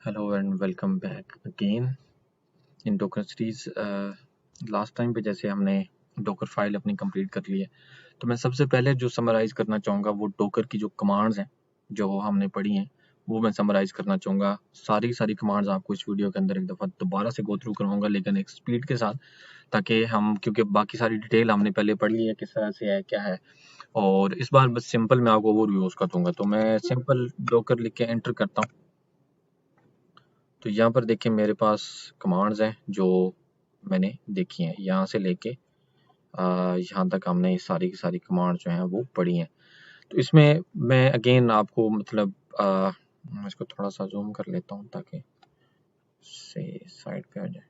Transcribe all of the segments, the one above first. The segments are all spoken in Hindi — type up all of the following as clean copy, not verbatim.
Hello and welcome back again in docker series. Last time पे जैसे हमने डोकर फाइल अपनी कंप्लीट कर ली है, तो मैं सबसे पहले जो समराइज़ करना चाहूँगा वो डोकर की जो कमांड्स हैं जो हमने पढ़ी हैं वो मैं समराइज़ करना चाहूँगा। सारी कमांड्स आपको इस वीडियो के अंदर एक दफ़ा दोबारा से गो थ्रू करवाऊँगा, लेकिन एक स्पीड के साथ, ताकि हम, क्योंकि बाकी सारी डिटेल हमने पहले पढ़ ली है किस तरह से है क्या है, और इस बार बस सिंपल मैं आपको ओवरव्यू उसका दूंगा। तो मैं सिंपल डोकर लिख के एंटर करता हूँ। तो यहाँ पर देखिए मेरे पास कमांड्स हैं जो मैंने देखी हैं, यहाँ से लेके यहाँ तक हमने सारी की सारी कमांड्स जो हैं वो पढ़ी हैं। तो इसमें मैं अगेन आपको मतलब मैं इसको थोड़ा सा जूम कर लेता हूँ ताकि से साइड पे आ जाए।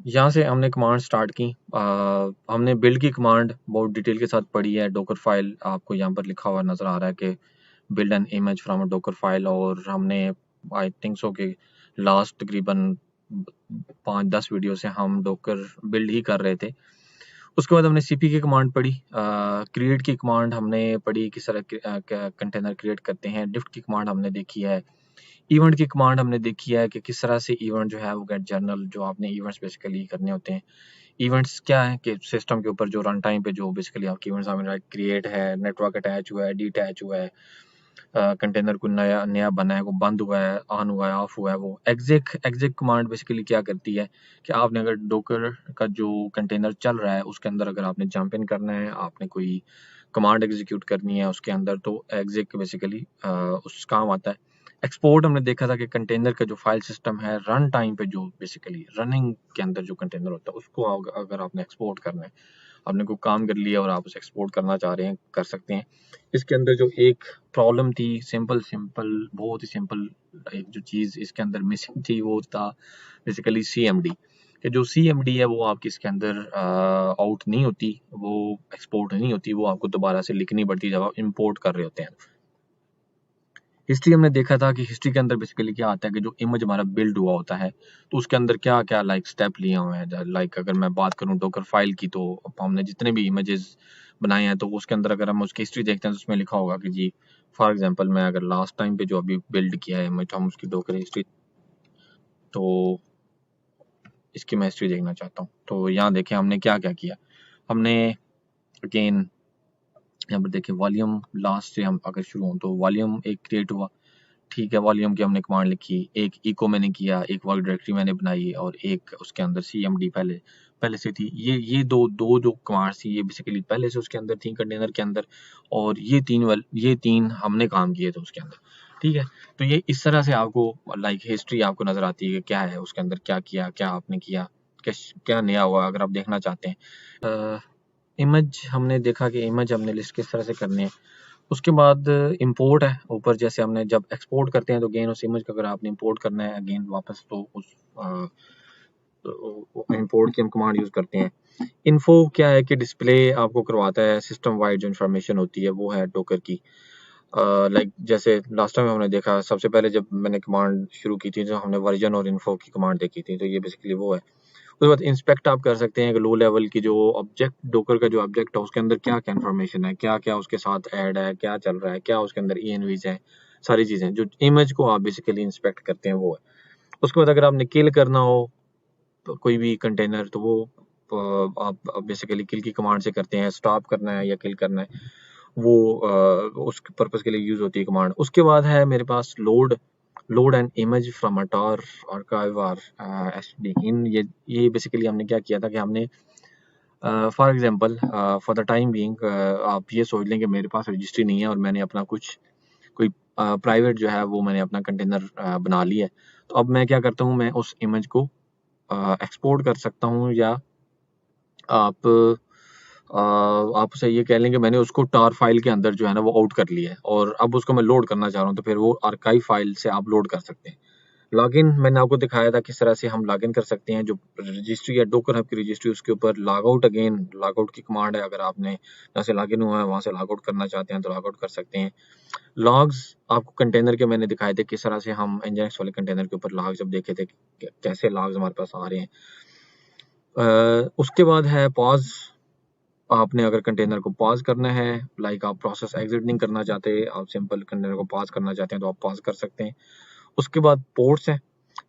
यहाँ से हमने कमांड स्टार्ट की। हमने बिल्ड की कमांड बहुत डिटेल के साथ पढ़ी है। डोकर फाइल आपको यहाँ पर लिखा हुआ नज़र आ रहा है कि build an image from a docker file, और हमने आई थिंक सो कि लास्ट तकरीबन 5-10 वीडियो से हम डोकर बिल्ड ही कर रहे थे। उसके बाद हमने सीपी की कमांड पढ़ी, क्रिएट की कमांड हमने पढ़ी, किस तरह कंटेनर क्रिएट करते हैं। डिफ्ट की कमांड हमने देखी है। इवेंट की कमांड हमने देखी है कि किस तरह से इवेंट जो है वो गेट जर्नल, जो आपने इवेंट्स बेसिकली करने होते हैं। इवेंट्स क्या है कि सिस्टम के ऊपर जो रन टाइम पे जो बेसिकली आपके इवेंट्स हमें क्रिएट है, नेटवर्क अटैच हुआ है, डीटैच हुआ है, कंटेनर को नया नया बना है, वो बंद हुआ है, ऑन हुआ है, ऑफ हुआ है। वो एग्जिक कमांड बेसिकली क्या करती है कि आपने अगर डोकर का जो कंटेनर चल रहा है उसके अंदर अगर आपने जंप इन करना है, आपने कोई कमांड एग्जीक्यूट करनी है उसके अंदर, तो एग्जिक बेसिकली उस काम आता है। एक्सपोर्ट हमने देखा था कि कंटेनर का जो फाइल सिस्टम है रन टाइम पे जो बेसिकली रनिंग के अंदर जो कंटेनर होता है उसको अगर आपने एक्सपोर्ट करना है, आपने कोई काम कर लिया और आप उसे एक्सपोर्ट करना चाह रहे हैं, कर सकते हैं। इसके अंदर जो एक प्रॉब्लम थी, सिंपल बहुत ही सिंपल, एक जो चीज़ इसके अंदर मिसिंग थी वो था बेसिकली सीएमडी। कि जो सीएमडी है वो आपकी इसके अंदर आउट नहीं होती, वो एक्सपोर्ट नहीं होती, वो आपको दोबारा से लिखनी पड़ती जब आप इंपोर्ट कर रहे होते हैं। हिस्ट्री हमने देखा था कि हिस्ट्री के अंदर बेसिकली क्या आता है कि जो इमेज हमारा बिल्ड हुआ होता है तो उसके अंदर क्या क्या स्टेप लिए हुए हैं। अगर मैं बात करूं डोकर फाइल की, तो हमने जितने भी इमेजेस बनाए हैं तो उसके अंदर अगर हम उसकी हिस्ट्री देखते हैं तो उसमें लिखा होगा कि जी फॉर एग्जांपल मैं अगर लास्ट टाइम पे जो अभी बिल्ड किया है इमेज, हम उसकी डोकर हिस्ट्री, तो इसकी मैं हिस्ट्री देखना चाहता हूँ। तो यहाँ देखें हमने क्या क्या किया। हमने अगेन यहाँ पर देखिए वॉल्यूम, लास्ट से हम अगर शुरू हों तो वॉल्यूम एक क्रिएट हुआ, ठीक है। वॉल्यूम की हमने कमांड लिखी, एक इको मैंने किया, एक वर्क डायरेक्टरी मैंने बनाई, और एक उसके अंदर सीएमडी पहले से थी। ये दो जो कमांड्स थी ये बेसिकली पहले से उसके अंदर थी कंटेनर के अंदर, और ये तीन हमने काम किए थे उसके अंदर, ठीक है। तो ये इस तरह से आपको हिस्ट्री आपको नजर आती है कि क्या है उसके अंदर, क्या किया, क्या आपने किया, क्या नया हुआ अगर आप देखना चाहते हैं। इमेज हमने देखा कि इमेज हमने लिस्ट किस तरह से करनी है। उसके बाद इंपोर्ट है ऊपर, जैसे हमने जब एक्सपोर्ट करते हैं तो अगेन उस इमेज को अगर आपने इंपोर्ट करना है अगेन वापस, तो उस इंपोर्ट की हम कमांड यूज करते हैं। इन्फो क्या है कि डिस्प्ले आपको करवाता है, सिस्टम वाइड जो इन्फॉर्मेशन होती है वो है डोकर की। जैसे लास्ट टाइम हमने देखा, सबसे पहले जब मैंने कमांड शुरू की थी तो हमने वर्जन और इन्फो की कमांड देखी थी, तो ये बेसिकली वो है। उसके बाद इंस्पेक्ट आप कर सकते हैं कि लो लेवल की जो ऑब्जेक्ट, डोकर का जो ऑब्जेक्ट है उसके अंदर क्या क्या इन्फॉर्मेशन है, क्या क्या उसके साथ ऐड है, क्या चल रहा है, क्या उसके अंदर ENVs है, सारी चीजें जो इमेज को आप बेसिकली इंस्पेक्ट करते हैं वो है। उसके बाद अगर आपने किल करना हो तो कोई भी कंटेनर, तो वो आप बेसिकली किल की कमांड से करते हैं। स्टॉप करना है या किल करना है वो उस पर्पस के लिए यूज होती है कमांड। उसके बाद है मेरे पास load and image from a tar archive और एसडी इन। ये बेसिकली हमने क्या किया था कि हमने for example for the time being आप ये सोच लें कि मेरे पास रजिस्ट्री नहीं है और मैंने अपना कोई प्राइवेट जो है वो मैंने अपना कंटेनर बना लिया है। तो अब मैं क्या करता हूँ, मैं उस इमेज को एक्सपोर्ट कर सकता हूँ, या आप आप उसे ये कह लें कि मैंने उसको टार फाइल के अंदर जो है ना वो आउट कर लिया है और अब उसको मैं लोड करना चाह रहा हूँ, तो फिर वो आर्काइव फाइल से आप लोड कर सकते हैं। लॉगिन मैंने आपको दिखाया था किस तरह से हम लॉगिन कर सकते हैं। जो रजिस्ट्री या डोकर हब की रजिस्ट्री उसके ऊपर लॉग आउट की कमांड है। अगर आपने जहाँ से लॉगिन हुआ है वहाँ से लॉग आउट करना चाहते हैं तो लॉग आउट कर सकते हैं। लॉग्स आपको कंटेनर के मैंने दिखाए थे किस तरह से हम एनजीएक्स वाले कंटेनर के ऊपर लॉग्स जब देखे थे कैसे लॉग्स हमारे पास आ रहे हैं। उसके बाद है पॉज। आपने अगर कंटेनर को पॉज करना है, लाइक आप प्रोसेस एग्जिट नहीं करना चाहते, आप सिंपल कंटेनर को पॉज करना चाहते हैं तो आप पॉज कर सकते हैं। उसके बाद पोर्ट्स हैं,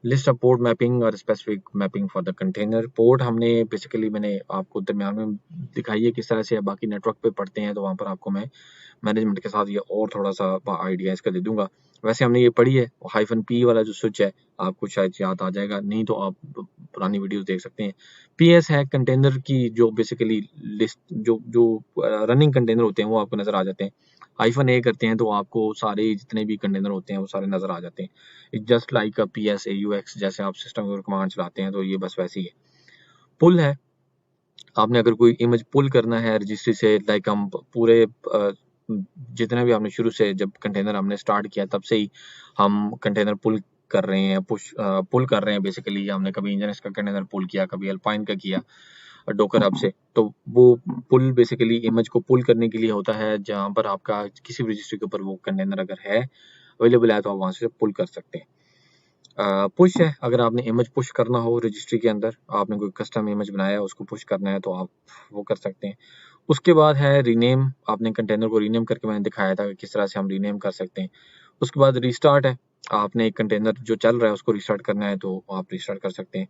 लिस्ट ऑफ पोर्ट मैपिंग और specific mapping for the container. Port हमने बेसिकली मैंने आपको दरमियान में दिखाई है किस तरह से, बाकी नेटवर्क पे पढ़ते हैं तो वहाँ पर आपको मैं मैनेजमेंट के साथ ये और थोड़ा सा आइडिया इसका दे दूंगा। वैसे हमने ये पढ़ी है, -P वाला जो स्विच है आपको शायद याद आ जाएगा, नहीं तो आप पुरानी वीडियोस देख सकते हैं। PS है कंटेनर की जो बेसिकली लिस्ट जो जो रनिंग कंटेनर होते हैं वो आपको नजर आ जाते हैं। -A करते हैं तो आपको सारे जितने भी कंटेनर होते हैं वो सारे नजर आ जाते हैं। जस्ट लाइक PS AUX, जैसे आप सिस्टम के कमांड चलाते हैं तो ये बस वैसे ही है। पुल है, आपने अगर कोई इमेज पुल करना है रजिस्ट्री से, लाइक हम पूरे जितने भी आपने शुरू से जब कंटेनर हमने स्टार्ट किया तब से ही हम कंटेनर पुल कर रहे हैं, पुल कर रहे हैं। बेसिकली हमने कभी इंजन का कंटेनर पुल किया, कभी अल्पाइन का किया डोकर हब से, तो वो पुल बेसिकली इमेज को पुल करने के लिए होता है। जहां पर आपका किसी भी रजिस्ट्री के ऊपर वो कंटेनर अगर है अवेलेबल है तो आप वहां से पुल कर सकते हैं। पुश है, अगर आपने इमेज पुश करना हो रजिस्ट्री के अंदर, आपने कोई कस्टम इमेज बनाया है उसको पुश करना है तो आप वो कर सकते हैं। उसके बाद है रीनेम, आपने कंटेनर को रीनेम करके मैंने दिखाया था कि किस तरह से हम रीनेम कर सकते हैं। उसके बाद रिस्टार्ट है, आपने एक कंटेनर जो चल रहा है उसको रिस्टार्ट करना है तो आप रिस्टार्ट कर सकते हैं।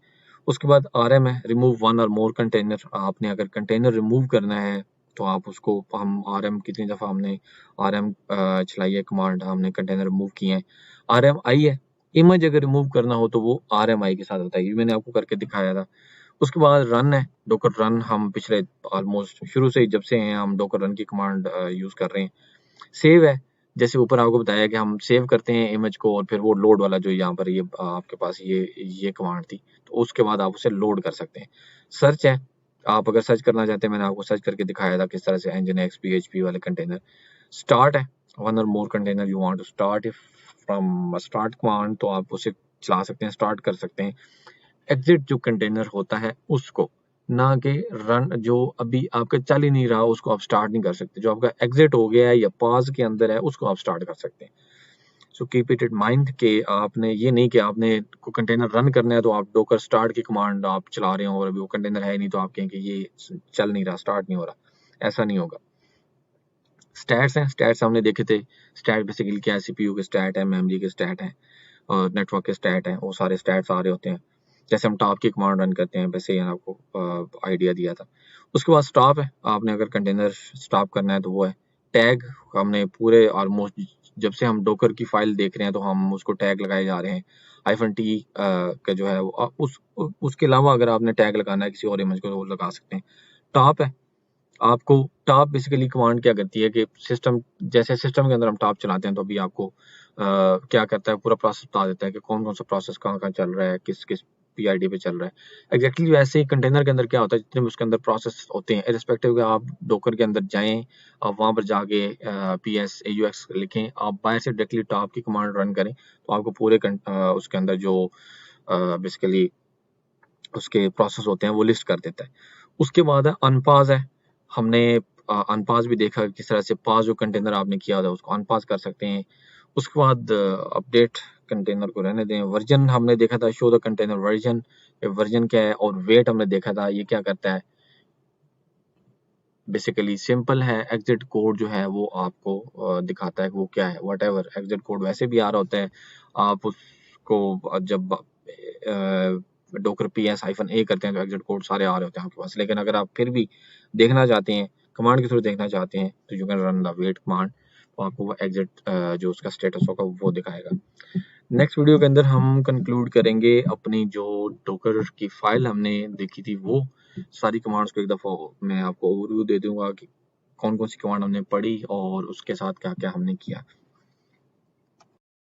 उसके बाद RM है, रिमूव वन और मोर कंटेनर, आपने अगर कंटेनर रिमूव करना है तो आप उसको, हम RM कितनी दफ़ा हमने RM चलाई है कमांड, हमने कंटेनर रिमूव किए हैं। RMI है, इमेज अगर रिमूव करना हो तो वो RMI के साथ होता है, ये मैंने आपको करके दिखाया था। उसके बाद रन है, डोकर रन, हम पिछले ऑलमोस्ट शुरू से ही जब से हैं हम डोकर रन की कमांड यूज कर रहे हैं। सेव है, जैसे ऊपर आपको बताया कि हम सेव करते हैं इमेज को और फिर वो लोड वाला जो यहाँ पर ये आपके पास ये कमांड थी तो उसके बाद आप उसे लोड कर सकते हैं। सर्च है, आप अगर सर्च करना चाहते हैं, मैंने आपको सर्च करके दिखाया था किस तरह से nginx PHP वाले कंटेनर। स्टार्ट है, वन और more container you want to start if from start command, तो आप उसे चला सकते हैं, स्टार्ट कर सकते हैं। एग्जिट जो कंटेनर होता है उसको, ना कि रन जो अभी आपका चल ही नहीं रहा उसको आप स्टार्ट नहीं कर सकते, जो आपका एग्जिट हो गया है या पॉज के अंदर है उसको आप स्टार्ट कर सकते हैं। So keep it in mind कि आपने ये नहीं कि आपने को कंटेनर रन करना है तो आप डोकर स्टार्ट की कमांड आप चला रहे हो और अभी वो कंटेनर है नहीं तो आप कहें कि ये चल नहीं रहा, स्टार्ट नहीं हो रहा, ऐसा नहीं होगा। स्टैट्स हैं, स्टैट्स हमने देखे थे। स्टैट बेसिकली क्या है, CPU के स्टैट है, मेमोरी के स्टैट है और नेटवर्क के स्टैट है, वो सारे स्टैट्स आ रहे होते हैं। जैसे हम टॉप की कमांड रन करते हैं वैसे ही आपको आइडिया दिया था। उसके बाद स्टॉप है, आपने अगर कंटेनर स्टॉप करना है तो वो है। टैग, हमने पूरे ऑलमोस्ट जब से हम डोकर की फाइल देख रहे हैं तो हम उसको टैग लगाए जा रहे हैं। -T का जो है वो उसके अलावा अगर आपने टैग लगाना है किसी और इमेज को तो वो लगा सकते हैं। टॉप है, आपको टॉप बेसिकली कमांड क्या करती है कि सिस्टम, जैसे सिस्टम के अंदर हम टॉप चलाते हैं तो अभी आपको क्या करता है, पूरा प्रोसेस बता देता है कि कौन कौन सा प्रोसेस कहाँ कहाँ चल रहा है, किस किस PID पे चल रहा है। एग्जैक्टली वैसे ही कंटेनर के अंदर क्या होता है, जितने भी उसके अंदर प्रोसेस होते हैं इरिस्पेक्टिव आप डोकर के अंदर जाएं, आप वहां पर जाके PS AUX लिखें, आप बाहर से डायरेक्टली टॉप की कमांड रन करें तो आपको पूरे उसके अंदर जो बेसिकली उसके प्रोसेस होते हैं वो लिस्ट कर देता है। उसके बाद है अनपॉज है, हमने अनपॉज भी देखा किस तरह से पॉज जो कंटेनर आपने किया होता है उसको अनपॉज कर सकते हैं। उसके बाद अपडेट, कंटेनर को रहने दें। वर्जन हमने देखा था, show the container version, version क्या है, और वेट हमने देखा था ये क्या करता है, बेसिकली सिंपल है। एग्जिट कोड जो है वो आपको दिखाता है कि वो क्या है, वट एवर एग्जिट कोड वैसे भी आ रहा होता है, आप उसको जब डोकर PS-A करते हैं तो एग्जिट कोड सारे आ रहे होते हैं आपके पास। लेकिन अगर आप फिर भी देखना चाहते हैं, कमांड के थ्रू देखना चाहते हैं तो you can run the wait command, तो आपको वो एग्जिट जो उसका स्टेटस होगा वो दिखाएगा। नेक्स्ट वीडियो के अंदर हम कंक्लूड करेंगे अपनी जो डोकर की फाइल हमने देखी थी वो सारी कमांड्स को एक दफ़ा मैं आपको ओवरव्यू दे दूंगा कि कौन कौन सी कमांड हमने पढ़ी और उसके साथ क्या क्या हमने किया।